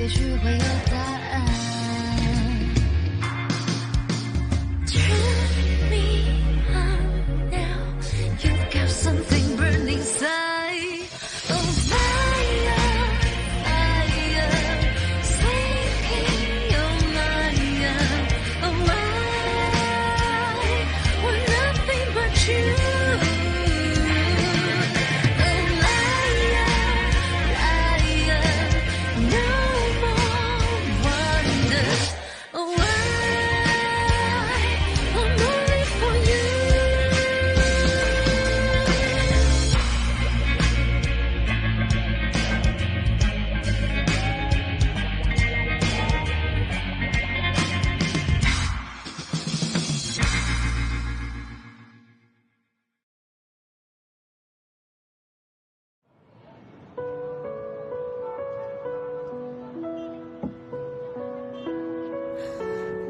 也许会有答案。Turn me on now, you've got something burning inside. Oh fire, fire, sinking your mind. Oh I want nothing but you.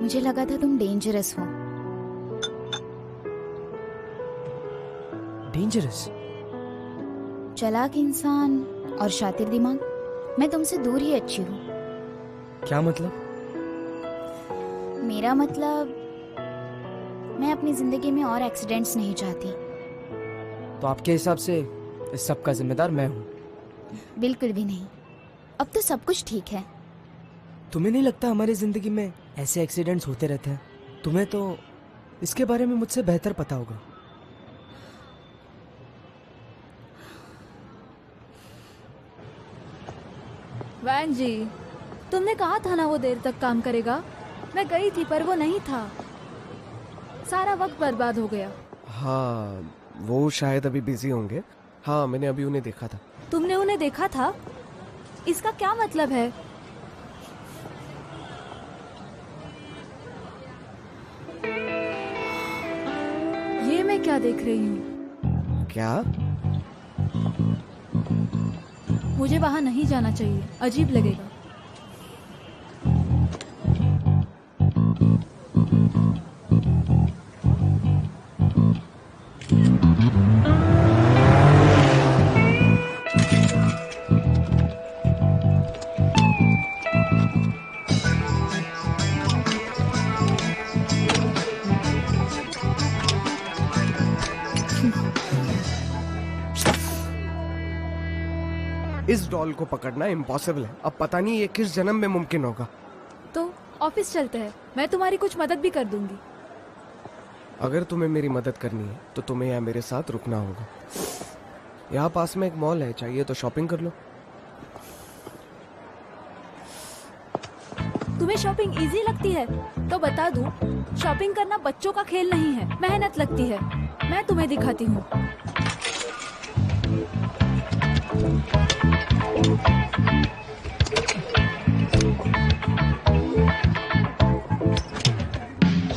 मुझे लगा था तुम dangerous हो। Dangerous? चालाक इंसान और शातिर दिमाग। मैं तुमसे दूर ही अच्छी हूँ। क्या मतलब? मेरा मतलब मैं अपनी जिंदगी में और एक्सीडेंट्स नहीं चाहती। तो आपके हिसाब से इस सब का जिम्मेदार मैं हूँ? बिल्कुल भी नहीं। अब तो सब कुछ ठीक है। तुम्हें नहीं लगता हमारी जिंदगी में ऐसे एक्सीडेंट्स होते रहते हैं? तुम्हें तो इसके बारे में मुझसे बेहतर पता होगा। वैन जी, तुमने कहा था ना वो देर तक काम करेगा। मैं गई थी पर वो नहीं था। सारा वक्त बर्बाद हो गया। हाँ, वो शायद अभी बिजी होंगे। हाँ, मैंने अभी उन्हें देखा था। तुमने उन्हें देखा था? इसका क्या मतलब है? ये मैं क्या देख रही हूँ? क्या? मुझे वहां नहीं जाना चाहिए, अजीब लगेगा। इस डॉल को पकड़ना इम्पॉसिबल है। अब पता नहीं ये किस जन्म में मुमकिन होगा। तो ऑफिस चलते हैं, मैं तुम्हारी कुछ मदद भी कर दूंगी। अगर तुम्हें मेरी मदद करनी है तो तुम्हें यहाँ मेरे साथ रुकना होगा। यहाँ पास में एक मॉल है, चाहिए तो शॉपिंग कर लो। तुम्हें शॉपिंग इजी लगती है? तो बता दूं, शॉपिंग करना बच्चों का खेल नहीं है, मेहनत लगती है। मैं तुम्हें दिखाती हूँ।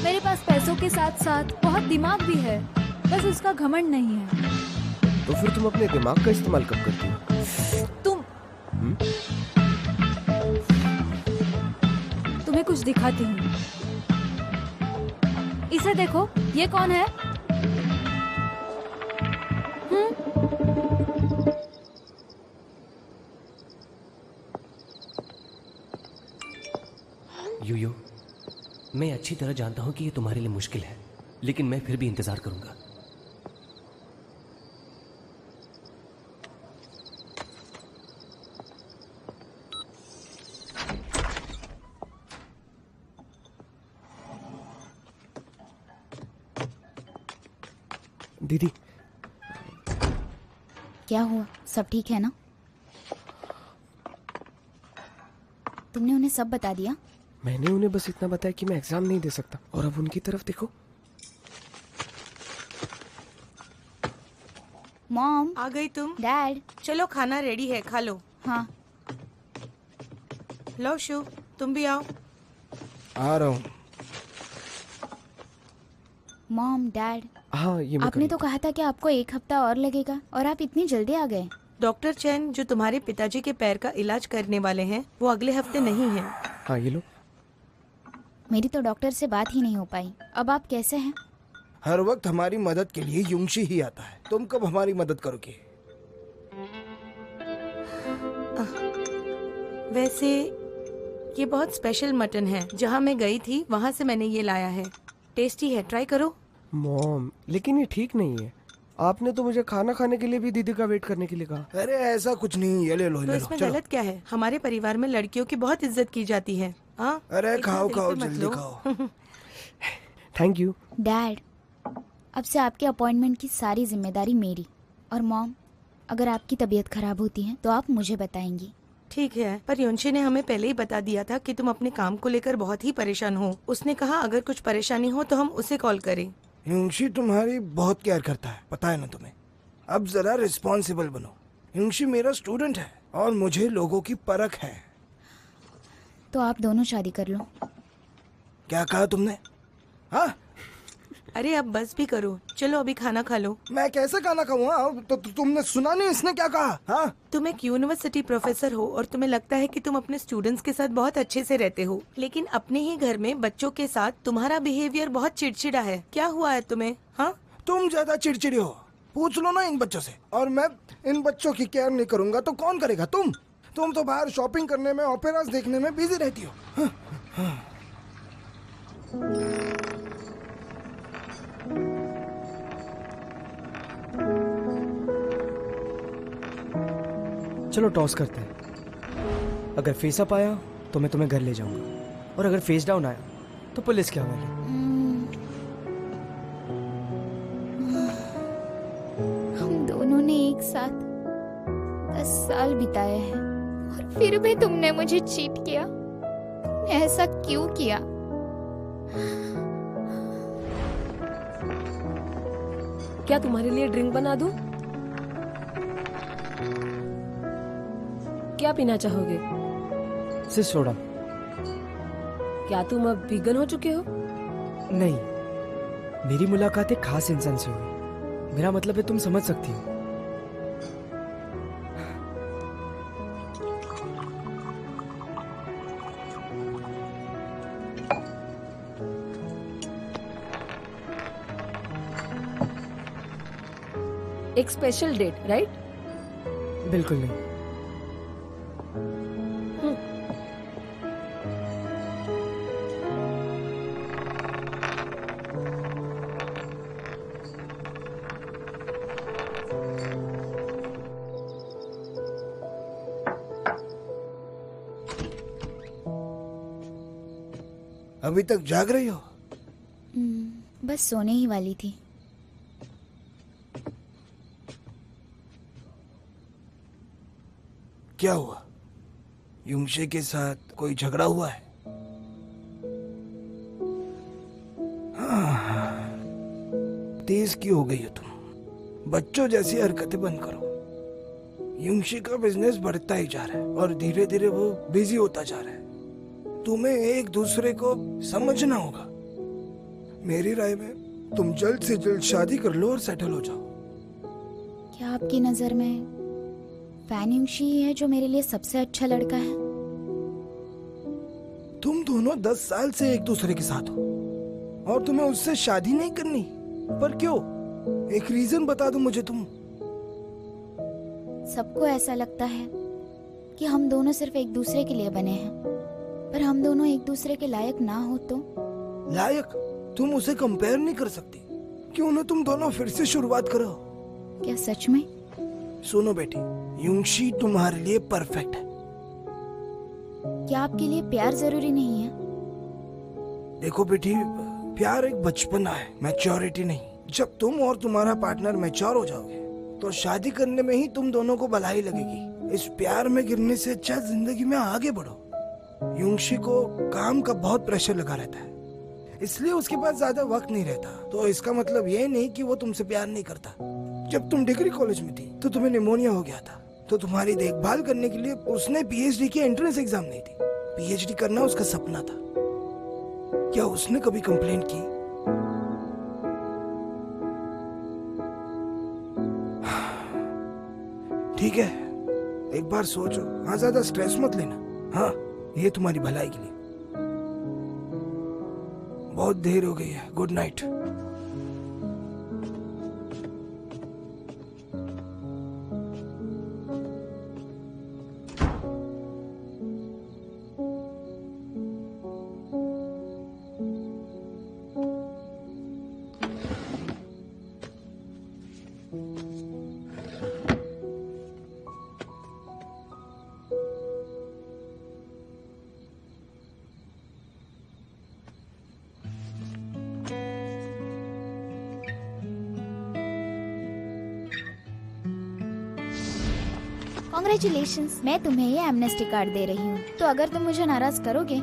मेरे पास पैसों के साथ साथ बहुत दिमाग भी है, बस उसका घमंड नहीं है। तो फिर तुम अपने दिमाग का इस्तेमाल कब करती हो? तुम्हें कुछ दिखाती हूँ। इसे देखो, ये कौन है? यूयू, मैं अच्छी तरह जानता हूं कि ये तुम्हारे लिए मुश्किल है, लेकिन मैं फिर भी इंतजार करूंगा। दीदी, क्या हुआ? सब ठीक है ना? तुमने उन्हें सब बता दिया? मैंने उन्हें बस इतना बताया कि मैं एग्जाम नहीं दे सकता। और अब उनकी तरफ देखो। मॉम, आ गई तुम? डैड, चलो खाना रेडी है, खा लो। हाँ। लो शु, तुम भी आओ। आ रहा हूँ। मॉम, डैड, हाँ, ये मैं आपने तो कहा था कि आपको 1 हफ्ता और लगेगा और आप इतनी जल्दी आ गए। डॉक्टर चैन जो तुम्हारे पिताजी के पैर का इलाज करने वाले हैं वो अगले हफ्ते नहीं हैं। हाँ, ये लो। मेरी तो डॉक्टर से बात ही नहीं हो पाई। अब आप कैसे हैं? हर वक्त हमारी मदद के लिए युंगशी ही आता है। तुम कब हमारी मदद करोगे? वैसे ये बहुत स्पेशल मटन है। जहाँ मैं गई थी वहाँ से मैंने ये लाया है। टेस्टी है, ट्राई करो। मॉम, लेकिन ये ठीक नहीं है। आपने तो मुझे खाना खाने के लिए भी दीदी का वेट करने के लिए कहा। अरे ऐसा कुछ नहीं, ये ले लो तो ले लो इसमें चलो। गलत क्या है? हमारे परिवार में लड़कियों की बहुत इज्जत की जाती है। हाँ, अरे इतना खाओ दिल खाओ पे मत जल्दी लो। खाओ। Thank you. डैड, अब से आपके अपॉइंटमेंट की सारी जिम्मेदारी मेरी। और मॉम, अगर आपकी तबीयत खराब होती है तो आप मुझे बताएंगी। ठीक है, पर योंशी ने हमें पहले ही बता दिया था कि तुम अपने काम को लेकर बहुत ही परेशान हो। उसने कहा अगर कुछ परेशानी हो तो हम उसे कॉल करें। युंशी तुम्हारी बहुत केयर करता है, पता है ना तुम्हें। अब जरा रिस्पॉन्सिबल बनो। युंशी मेरा स्टूडेंट है और मुझे लोगों की परख है। तो आप दोनों शादी कर लो। क्या कहा तुमने? हाँ, अरे अब बस भी करो, चलो अभी खाना खा लो। मैं कैसे खाना खाऊंगा? तो तुमने सुना नहीं इसने क्या कहा? हाँ, तुम एक यूनिवर्सिटी प्रोफेसर हो और तुम्हें लगता है कि तुम अपने स्टूडेंट्स के साथ बहुत अच्छे से रहते हो, लेकिन अपने ही घर में बच्चों के साथ तुम्हारा बिहेवियर बहुत चिड़चिड़ा है। क्या हुआ है तुम्हें? हाँ, तुम ज्यादा चिड़चिड़ी हो। पूछ लो ना इन बच्चों से। और मैं इन बच्चों की केयर नहीं करूंगा तो कौन करेगा? तुम तो बाहर शॉपिंग करने में, ओपेरास देखने में बिजी रहती हो। हाँ। चलो टॉस करते हैं। अगर फेस अप आया तो मैं तुम्हें घर ले जाऊंगा, और अगर फेस डाउन आया तो पुलिस के हवाले। हम दोनों ने एक साथ 10 साल बिताए हैं और फिर भी तुमने मुझे चीट किया। तुमने ऐसा क्यों किया? क्या तुम्हारे लिए ड्रिंक बना दूं? क्या पीना चाहोगे? सिर्फ सोडा। क्या तुम अब वीगन हो चुके हो? नहीं, मेरी मुलाकात एक खास इंसान से हुई। मेरा मतलब है तुम समझ सकती हो। एक स्पेशल डेट, राइट? बिल्कुल नहीं। अभी तक जाग रही हो? बस सोने ही वाली थी। क्या हुआ? युंशी के साथ कोई झगड़ा हुआ है? हाँ, तेज क्यों हो गई हो तुम? बच्चों जैसी हरकतें बंद करो। युंशी का बिजनेस बढ़ता ही जा रहा है और धीरे धीरे वो बिजी होता जा रहा है। तुम्हें एक दूसरे को समझना होगा। मेरी राय में तुम जल्द से जल्द शादी कर लो और सेटल हो जाओ। क्या आपकी नजर में फैन युंशी ही है जो मेरे लिए सबसे अच्छा लड़का है? तुम दोनों 10 साल से एक दूसरे के साथ हो और तुम्हें उससे शादी नहीं करनी। पर क्यों? एक रीजन बता दो मुझे तुम। सबको ऐसा लगता है कि हम दोनों सिर्फ एक दूसरे के लिए बने हैं, पर हम दोनों एक दूसरे के लायक ना हो तो? लायक? तुम उसे कंपेयर नहीं कर सकती। क्यों ना तुम दोनों फिर से शुरुआत करो। क्या सच में? सुनो बेटी, युंशी तुम्हारे लिए परफेक्ट है। क्या आपके लिए प्यार जरूरी नहीं है? देखो बेटी, प्यार एक बचपना है, मैच्योरिटी नहीं। जब तुम और तुम्हारा पार्टनर मैच्योर हो जाओगे तो शादी करने में ही तुम दोनों को भलाई लगेगी। इस प्यार में गिरने से अच्छा जिंदगी में आगे बढ़ो। युंशी को काम का बहुत प्रेशर लगा रहता है, इसलिए उसके पास ज्यादा वक्त नहीं रहता। तो इसका मतलब ये नहीं कि वो तुमसे प्यार नहीं करता। जब तुम डिग्री कॉलेज में थी तो तुम्हें निमोनिया हो गया था, तो तुम्हारी देखभाल करने के लिए उसने पीएचडी की एंट्रेंस एग्जाम नहीं दी। पीएचडी करना उसका सपना था। क्या उसने कभी कंप्लेंट की? ठीक है, एक बार सोचो। हाँ, ज्यादा स्ट्रेस मत लेना। हाँ, ये तुम्हारी भलाई के लिए। बहुत देर हो गई है। Good night. कॉन्ग्रेचुलेशंस, मैं तुम्हें ये एमनेस्टी कार्ड दे रही हूँ। तो अगर तुम मुझे नाराज करोगे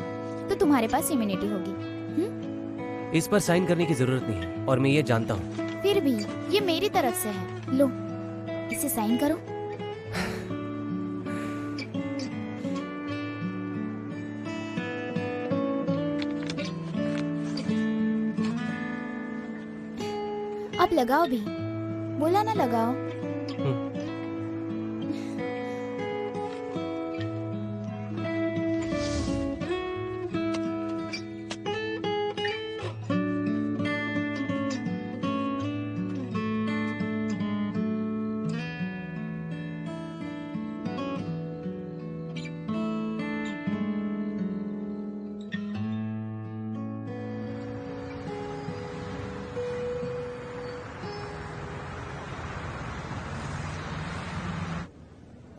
तो तुम्हारे पास इम्यूनिटी होगी। इस पर साइन करने की जरूरत नहीं है और मैं ये जानता हूँ। फिर भी ये मेरी तरफ से है, लो इसे साइन करो। अब लगाओ भी, बोला ना लगाओ।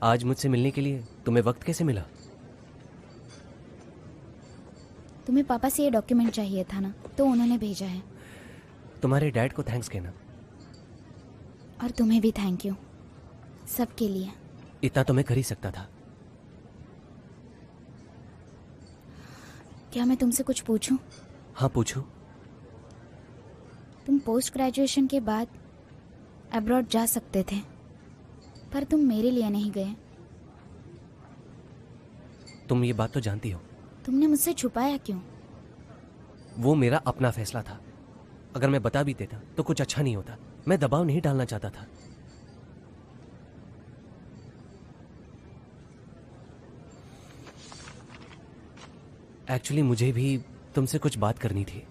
आज मुझसे मिलने के लिए तुम्हें वक्त कैसे मिला? तुम्हें पापा से ये डॉक्यूमेंट चाहिए था ना, तो उन्होंने भेजा है। तुम्हारे डैड को थैंक्स कहना। और तुम्हें भी थैंक यू, सबके लिए। इतना तो मैं कर ही सकता था। क्या मैं तुमसे कुछ पूछूं? हाँ पूछो। तुम पोस्ट ग्रेजुएशन के बाद अब्रॉड जा सकते थे, पर तुम मेरे लिए नहीं गए। तुम ये बात तो जानती हो। तुमने मुझसे छुपाया क्यों? वो मेरा अपना फैसला था। अगर मैं बता भी देता तो कुछ अच्छा नहीं होता। मैं दबाव नहीं डालना चाहता था। एक्चुअली मुझे भी तुमसे कुछ बात करनी थी।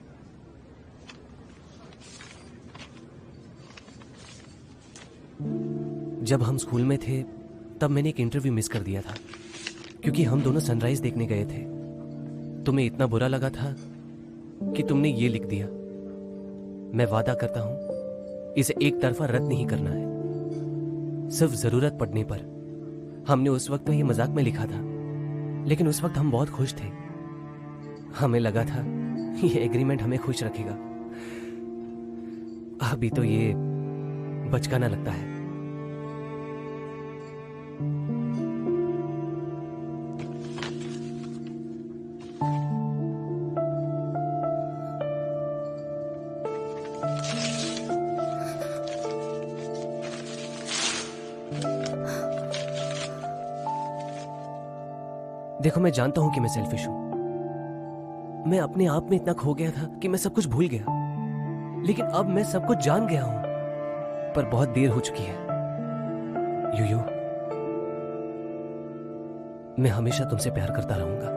जब हम स्कूल में थे तब मैंने एक इंटरव्यू मिस कर दिया था क्योंकि हम दोनों सनराइज देखने गए थे। तुम्हें इतना बुरा लगा था कि तुमने ये लिख दिया। मैं वादा करता हूं इसे एक तरफा रद्द नहीं करना है। सिर्फ जरूरत पड़ने पर। हमने उस वक्त तो ये मजाक में लिखा था, लेकिन उस वक्त हम बहुत खुश थे। हमें लगा था ये एग्रीमेंट हमें खुश रखेगा। अभी तो ये बचकाना लगता है। देखो, मैं जानता हूं कि मैं सेल्फिश हूं। मैं अपने आप में इतना खो गया था कि मैं सब कुछ भूल गया। लेकिन अब मैं सब कुछ जान गया हूं, पर बहुत देर हो चुकी है। यूयू, मैं हमेशा तुमसे प्यार करता रहूंगा।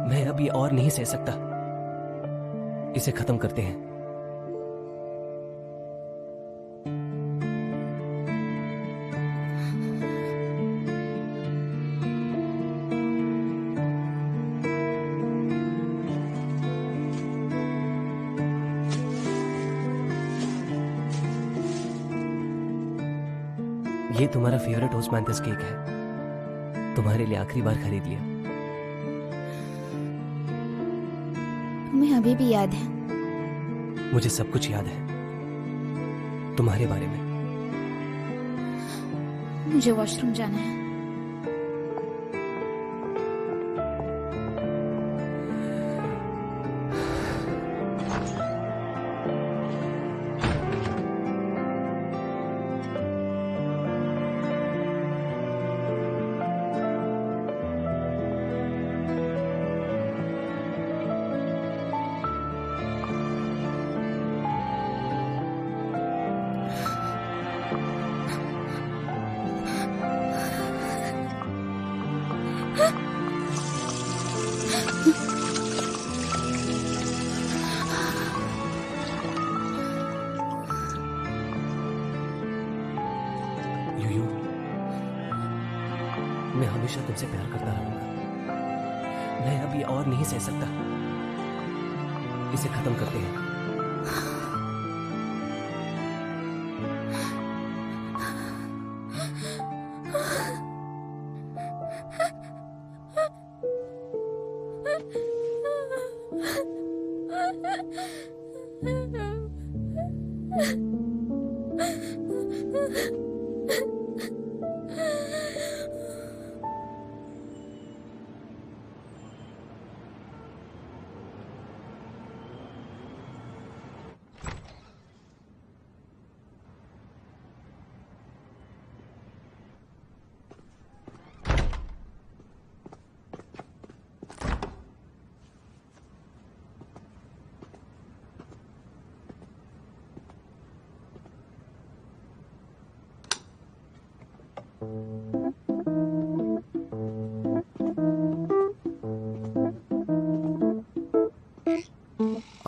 मैं अब ये और नहीं सह सकता। इसे खत्म करते हैं। ये तुम्हारा फेवरेट ओस्मांथिस केक है। तुम्हारे लिए आखिरी बार खरीद लिया। तुम्हें अभी भी याद है? मुझे सब कुछ याद है तुम्हारे बारे में। मुझे वॉशरूम जाना है। यूयू, मैं हमेशा तुमसे प्यार करता रहूंगा। मैं अब ये और नहीं सह सकता। इसे खत्म करते हैं।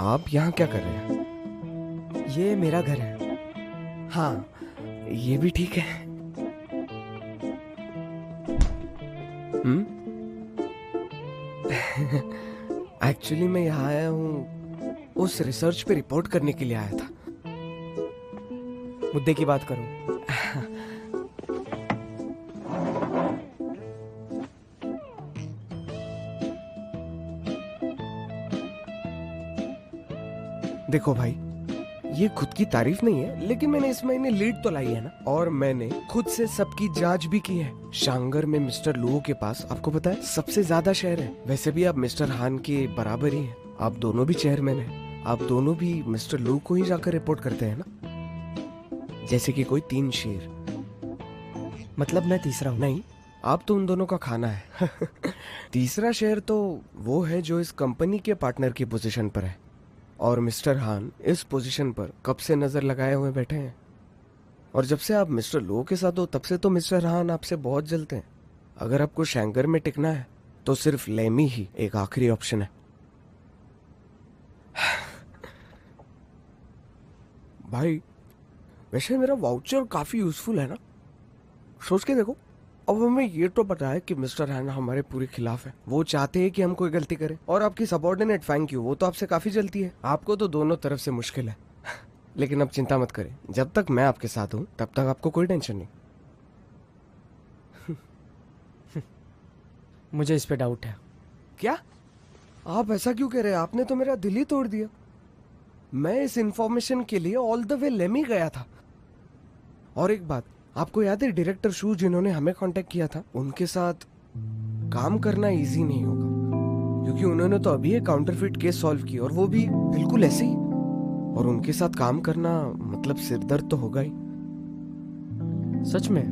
आप यहाँ क्या कर रहे हैं? ये मेरा घर है। हाँ, ये भी ठीक है। एक्चुअली मैं यहाँ आया हूँ उस रिसर्च पे रिपोर्ट करने के लिए आया था। मुद्दे की बात करो। देखो भाई, ये खुद की तारीफ नहीं है, लेकिन मैंने इस महीने लीड तो लाई है ना, और मैंने खुद से सबकी जांच भी की है। शांगर में मिस्टर लुओ के पास, आपको पता है, सबसे ज्यादा शेयर है। वैसे भी आप मिस्टर हान के बराबर ही हैं। आप दोनों भी चेयरमैन हैं। आप दोनों भी मिस्टर लुओ को ही जाकर रिपोर्ट करते हैं ना, जैसे कि कोई 3 शेर। मतलब मैं तीसरा हूँ? नहीं, आप तो उन दोनों का खाना है। तीसरा शेर तो वो है जो इस कंपनी के पार्टनर की पोजीशन पर है, और मिस्टर हान इस पोजीशन पर कब से नजर लगाए हुए बैठे हैं। और जब से आप मिस्टर लो के साथ हो, तब से तो मिस्टर हान आपसे बहुत जलते हैं। अगर आपको शैंगर में टिकना है तो सिर्फ लेमी ही एक आखिरी ऑप्शन है। भाई, वैसे मेरा वाउचर काफी यूजफुल है ना, सोच के देखो। अब हमें ये तो पता है कि मिस्टर हान हमारे पूरे खिलाफ है। वो चाहते हैं कि हम कोई गलती करें। और आपकी सबॉर्डिनेट फैंक यू, वो तो आपसे काफी जलती है। आपको तो दोनों तरफ से मुश्किल है। लेकिन अब चिंता मत करें, जब तक मैं आपके साथ हूं तब तक आपको कोई टेंशन नहीं। मुझे इस पे डाउट है। क्या? आप ऐसा क्यों कह रहे हैं? आपने तो मेरा दिल ही तोड़ दिया। मैं इस इंफॉर्मेशन के लिए ऑल द वे लेमी गया था। और एक बात, आपको याद है डायरेक्टर शू जिन्होंने हमें कांटेक्ट किया था, उनके साथ काम करना इजी नहीं होगा, क्योंकि उन्होंने तो अभी एक काउंटरफिट केस सॉल्व की, और वो भी बिल्कुल ऐसे ही। और उनके साथ काम करना मतलब सिरदर्द तो होगा ही। सच में?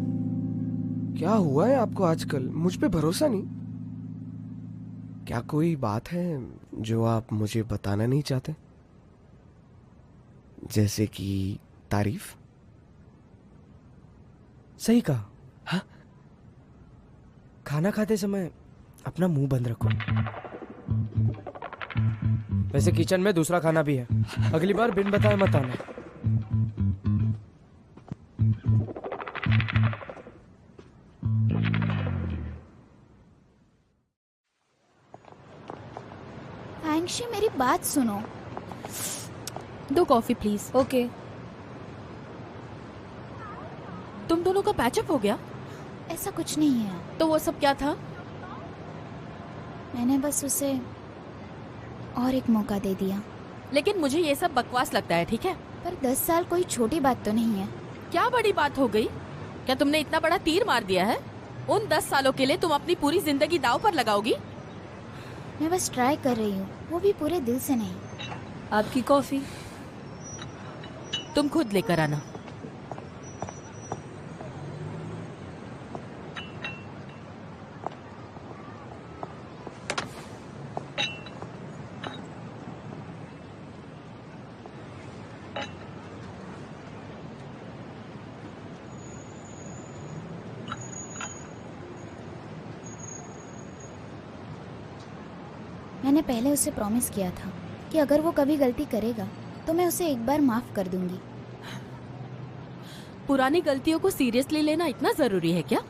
क्या हुआ है आपको आजकल? मुझ पे भरोसा नहीं? क्या कोई बात है जो आप मुझे बताना नहीं चाहते? जैसे कि तारीफ? सही कहा। हाँ? खाना खाते समय अपना मुंह बंद रखो। वैसे किचन में दूसरा खाना भी है, अगली बार बिन बताए मत आना। फैंगशी, मेरी बात सुनो। 2 कॉफी प्लीज। ओके। तुम दोनों का पैचअप हो गया? ऐसा कुछ नहीं है। तो वो सब क्या था? मैंने बस उसे और एक मौका दे दिया। लेकिन मुझे ये सब बकवास लगता है, ठीक है? पर 10 साल कोई छोटी बात तो नहीं है। क्या बड़ी बात हो गई? क्या तुमने इतना बड़ा तीर मार दिया है? उन 10 सालों के लिए तुम अपनी पूरी जिंदगी दांव पर लगाओगी? मैं बस ट्राई कर रही हूँ, वो भी पूरे दिल से नहीं। आपकी कॉफी तुम खुद लेकर आना। मैंने पहले उसे प्रॉमिस किया था कि अगर वो कभी गलती करेगा तो मैं उसे एक बार माफ कर दूंगी। पुरानी गलतियों को सीरियसली लेना इतना जरूरी है क्या?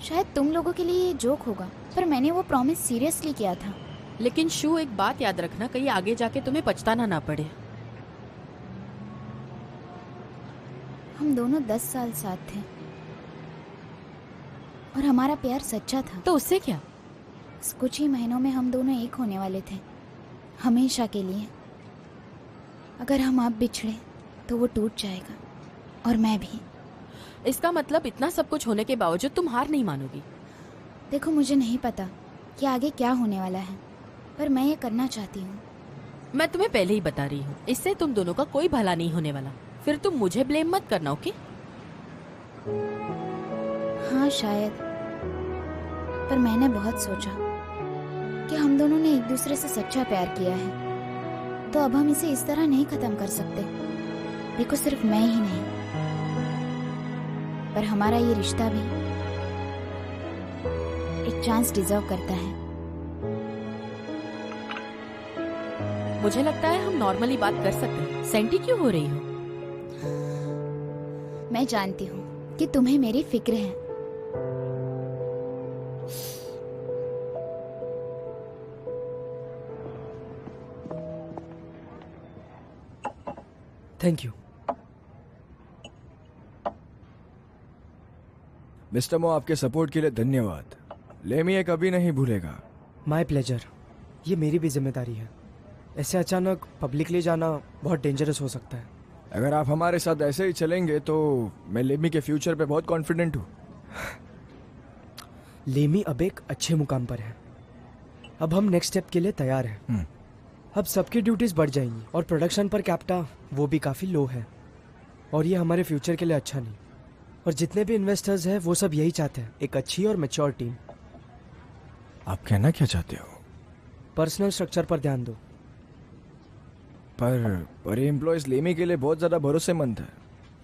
शायद तुम लोगों के लिए ये जोक होगा, पर मैंने वो प्रॉमिस सीरियसली किया था। लेकिन शू, एक बात याद रखना, कहीं आगे जाके तुम्हें पछताना ना पड़े। हम दोनों 10 साल साथ थे और हमारा प्यार सच्चा था। तो उससे क्या? कुछ ही महीनों में हम दोनों एक होने वाले थे, हमेशा के लिए। अगर हम अब बिछड़े तो वो टूट जाएगा, और मैं भी। इसका मतलब इतना सब कुछ होने के बावजूद तुम हार नहीं मानोगी। देखो, मुझे नहीं पता कि आगे क्या होने वाला है, पर मैं ये करना चाहती हूँ। मैं तुम्हें पहले ही बता रही हूँ, इससे तुम दोनों का कोई भला नहीं होने वाला। फिर तुम मुझे ब्लेम मत करना, ओके? हाँ शायद, पर मैंने बहुत सोचा कि हम दोनों ने एक दूसरे से सच्चा प्यार किया है, तो अब हम इसे इस तरह नहीं खत्म कर सकते। देखो, सिर्फ मैं ही नहीं, पर हमारा ये रिश्ता भी एक चांस डिजर्व करता है। मुझे लगता है हम नॉर्मली बात कर सकते हैं। सेंटी क्यों हो रही हो? मैं जानती हूँ कि तुम्हें मेरी फिक्र है। Thank you. मिस्टर मो, आपके सपोर्ट के लिए धन्यवाद। लेमी ये कभी नहीं भूलेगा। My pleasure. ये मेरी भी जिम्मेदारी है। ऐसे अचानक पब्लिकली जाना बहुत डेंजरस हो सकता है। अगर आप हमारे साथ ऐसे ही चलेंगे तो मैं लेमी के फ्यूचर पे बहुत कॉन्फिडेंट हूँ। लेमी अब एक अच्छे मुकाम पर है। अब हम नेक्स्ट स्टेप के लिए तैयार हैं। अब सबकी ड्यूटीज बढ़ जाएंगी और प्रोडक्शन पर कैप्टा वो भी काफ़ी लो है, और ये हमारे फ्यूचर के लिए अच्छा नहीं। और जितने भी इन्वेस्टर्स हैं वो सब यही चाहते हैं, एक अच्छी और मैच्योर टीम। आप कहना क्या चाहते हो? पर्सनल स्ट्रक्चर पर ध्यान दो। पर एम्प्लॉयज लेमी के लिए बहुत ज़्यादा भरोसेमंद है।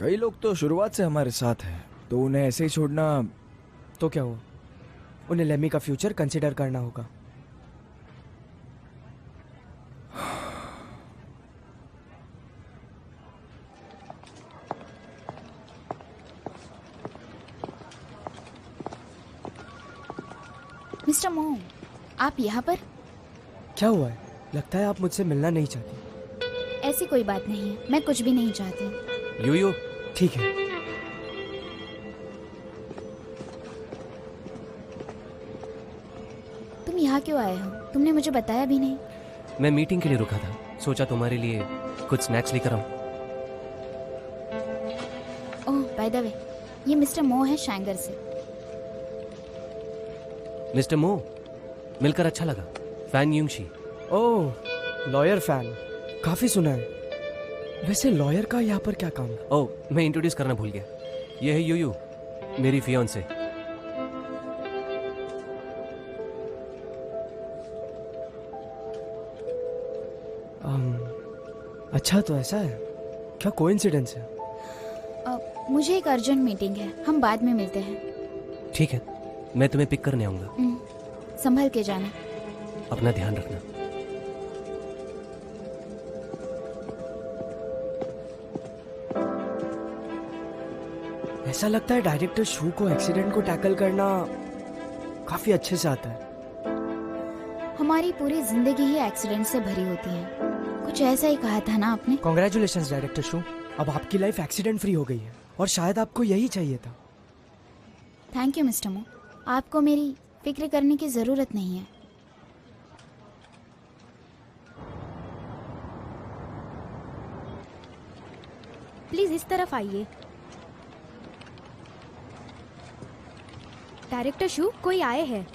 कई लोग तो शुरुआत से हमारे साथ हैं, तो उन्हें ऐसे ही छोड़ना। तो क्या हुआ? उन्हें लेमी का फ्यूचर कंसिडर करना होगा। मिस्टर मो, आप यहाँ पर? क्या हुआ है? लगता है आप मुझसे मिलना नहीं चाहती। ऐसी कोई बात नहीं है, मैं कुछ भी नहीं चाहती। यूयू, ठीक है। तुम यहाँ क्यों आए हो? तुमने मुझे बताया भी नहीं। मैं मीटिंग के लिए रुका था, सोचा तुम्हारे लिए कुछ स्नैक्स लेकर आऊं। ओह, बाय द वे, ये मिस्टर मो है शैंगर से। मिस्टर मो, मिलकर अच्छा लगा। फैन यूंगशी। ओह, लॉयर फैन, काफी सुना है। वैसे लॉयर का यहाँ पर क्या काम है? ओह, मैं इंट्रोड्यूस करना भूल गया। ये है यूयू, मेरी फियांसे। अच्छा, तो ऐसा है क्या? कोइंसिडेंस है? मुझे एक अर्जेंट मीटिंग है, हम बाद में मिलते हैं। ठीक है, मैं तुम्हें पिक करने आऊंगा। संभल के जाना। अपना ध्यान रखना। ऐसा लगता है डायरेक्टर शू को एक्सीडेंट को टैकल करना काफी अच्छे से आता है। हमारी पूरी जिंदगी ही एक्सीडेंट से भरी होती है, कुछ ऐसा ही कहा था ना आपने? कॉन्ग्रेचुलेशंस डायरेक्टर शू, अब आपकी लाइफ एक्सीडेंट फ्री हो गई है, और शायद आपको यही चाहिए था। थैंक यू मिस्टर मो, आपको मेरी फिक्र करने की जरूरत नहीं है। प्लीज इस तरफ आइए। डायरेक्टर शू, कोई आए हैं।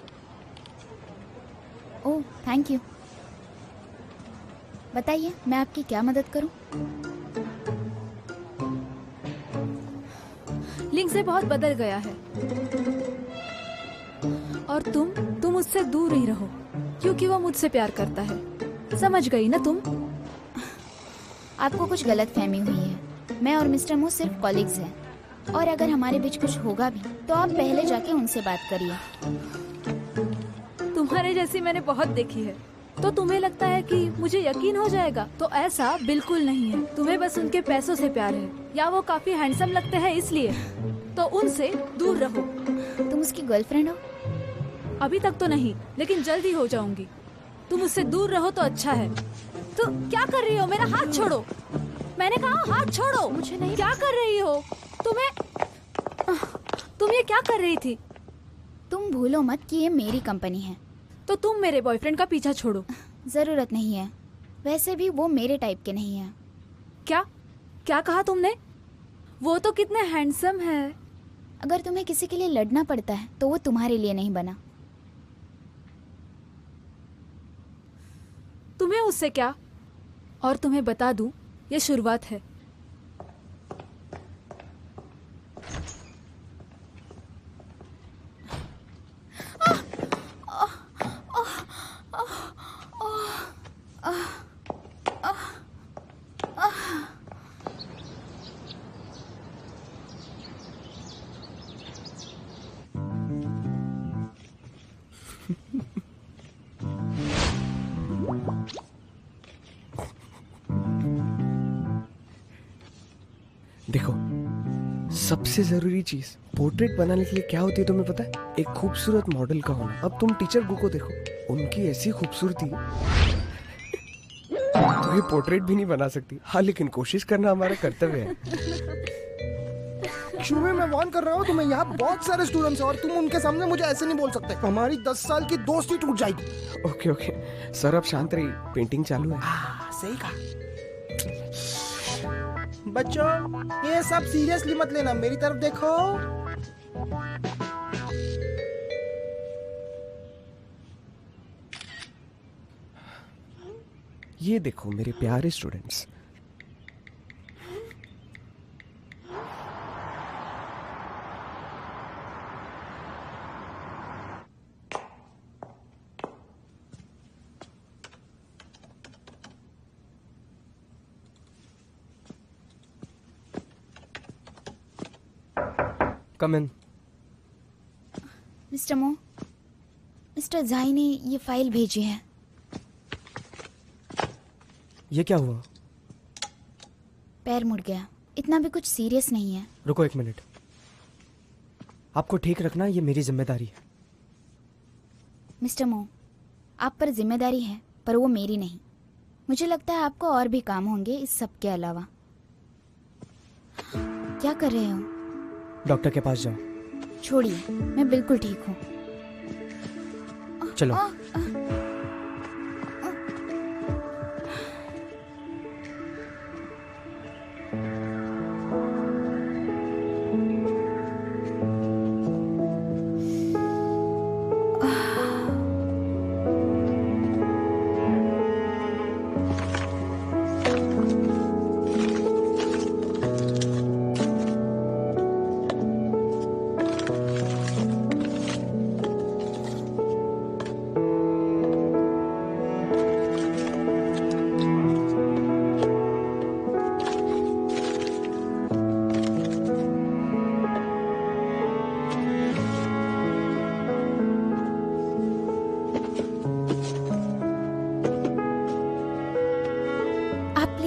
ओह, थैंक यू। बताइए, मैं आपकी क्या मदद करूं? लिंक से बहुत बदल गया है, और तुम उससे दूर ही रहो, क्योंकि वो मुझसे प्यार करता है। समझ गई ना तुम? आपको कुछ गलत फहमी हुई है। मैं और मिस्टर मो सिर्फ कॉलीग्स हैं, और अगर हमारे बीच कुछ होगा भी तो आप पहले जाके उनसे बात करिए। तुम्हारे जैसी मैंने बहुत देखी है, तो तुम्हें लगता है कि मुझे यकीन हो जाएगा? तो ऐसा बिल्कुल नहीं है। तुम्हें बस उनके पैसों से प्यार है, या वो काफी हैंडसम लगते हैं इसलिए, तो उनसे दूर रहो। तुम उसकी गर्लफ्रेंड हो? अभी तक तो नहीं, लेकिन जल्द ही हो जाऊंगी। तुम उससे दूर रहो तो अच्छा है। तो क्या कर रही हो? मेरा हाथ छोड़ो। मैंने कहा हाथ छोड़ो। मुझे नहीं। क्या कर रही हो? तुम ये क्या कर रही थी? तुम भूलो मत कि ये मेरी कंपनी है। तो तुम मेरे बॉयफ्रेंड का पीछा छोड़ो। जरूरत नहीं है, वैसे भी वो मेरे टाइप के नहीं है। क्या क्या कहा तुमने? वो तो कितने हैंडसम है। अगर तुम्हें किसी के लिए लड़ना पड़ता है तो वो तुम्हारे लिए नहीं बना। तुम्हें उससे क्या? और तुम्हें बता दूं, ये शुरुआत है। देखो, सबसे जरूरी चीज पोर्ट्रेट बनाने के लिए क्या होती है तुम्हें पता है? एक खूबसूरत मॉडल का होना। अब तुम टीचर गु को देखो, उनकी ऐसी खूबसूरती तो ये पोर्ट्रेट भी नहीं बना सकती। हाँ, लेकिन कोशिश करना हमारा कर्तव्य है। शुमे, मैं वार्न कर रहा हूँ तुम्हें, यहाँ बहुत सारे स्टूडेंट्स हैं और तुम उनके सामने मुझे ऐसे नहीं बोल सकते। हमारी 10 साल की दोस्ती टूट जाएगी। ओके ओके सर, अब शांत रहिए, पेंटिंग चालू है। सही कहा। बच्चों, ये सब सीरियसली मत लेना, मेरी तरफ देखो। ये देखो मेरे प्यारे स्टूडेंट्स, कम इन। मिस्टर मो, मिस्टर झाई ने ये फाइल भेजी है। ये क्या हुआ? पैर मुड़ गया, इतना भी कुछ सीरियस नहीं है। रुको 1 मिनट, आपको ठीक रखना ये मेरी जिम्मेदारी है। मिस्टर मो, आप पर जिम्मेदारी है पर वो मेरी नहीं। मुझे लगता है आपको और भी काम होंगे इस सब के अलावा। क्या कर रहे हो? डॉक्टर के पास जाओ। छोड़िए, मैं बिल्कुल ठीक हूँ। चलो।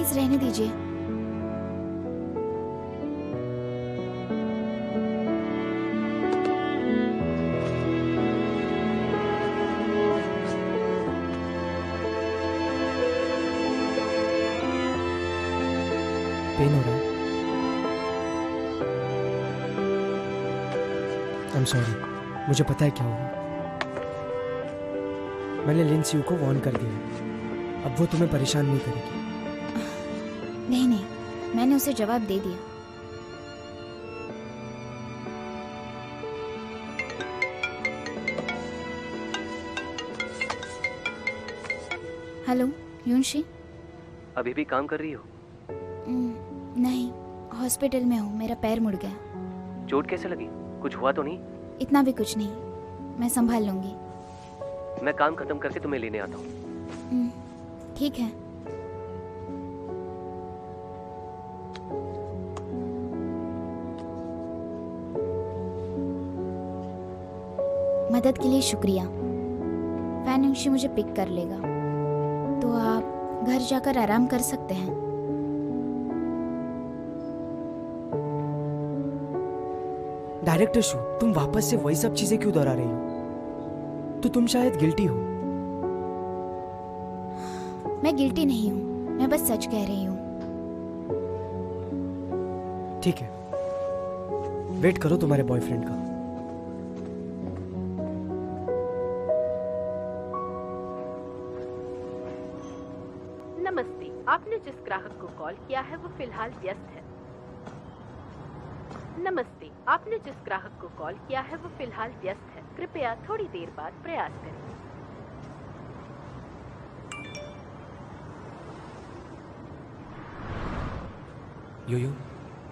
रहने दीजिए। पेन हो रहा है? I'm sorry, मुझे पता है क्या होगा। मैंने लिन सियू को वार्न कर दिया, अब वो तुम्हें परेशान नहीं करेगी। नहीं नहीं, मैंने उसे जवाब दे दिया। हेलो यूनशी, अभी भी काम कर रही हो? नहीं, हॉस्पिटल में हूँ, मेरा पैर मुड़ गया। चोट कैसे लगी? कुछ हुआ तो नहीं? इतना भी कुछ नहीं, मैं संभाल लूंगी। मैं काम खत्म करके तुम्हें लेने आता हूँ। ठीक है। मदद के लिए शुक्रिया। फैनुंशी मुझे पिक कर लेगा, तो आप घर जाकर आराम कर सकते हैं। डायरेक्टर शू, तुम वापस से वही सब चीजें क्यों दोहरा रही हो? तो तुम शायद गिल्टी हो। मैं गिल्टी नहीं हूँ, मैं बस सच कह रही हूँ। ठीक है, वेट करो तुम्हारे बॉयफ्रेंड का। नमस्ते, आपने जिस ग्राहक को कॉल किया है वो फिलहाल व्यस्त है। नमस्ते, आपने जिस ग्राहक को कॉल किया है वो फिलहाल व्यस्त है। कृपया थोड़ी देर बाद प्रयास करें। यो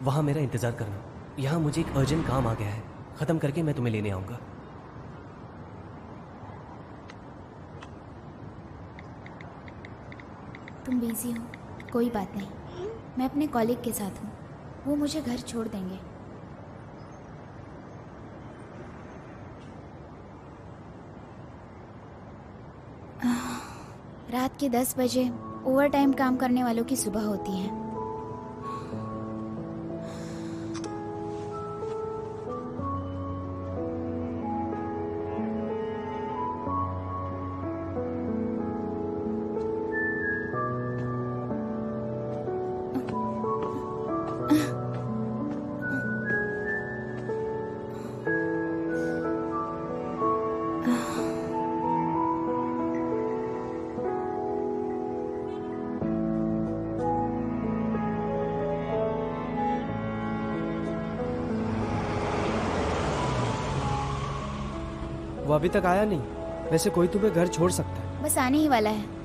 वहाँ मेरा इंतजार करना। यहाँ मुझे एक अर्जेंट काम आ गया है, खत्म करके मैं तुम्हें लेने आऊंगा। तुम बिजी हो, कोई बात नहीं, मैं अपने कॉलीग के साथ हूँ, वो मुझे घर छोड़ देंगे। रात के 10 बजे ओवर टाइम काम करने वालों की सुबह होती है। वो अभी तक आया नहीं। वैसे कोई तुम्हें घर छोड़ सकता है। बस आने ही वाला है।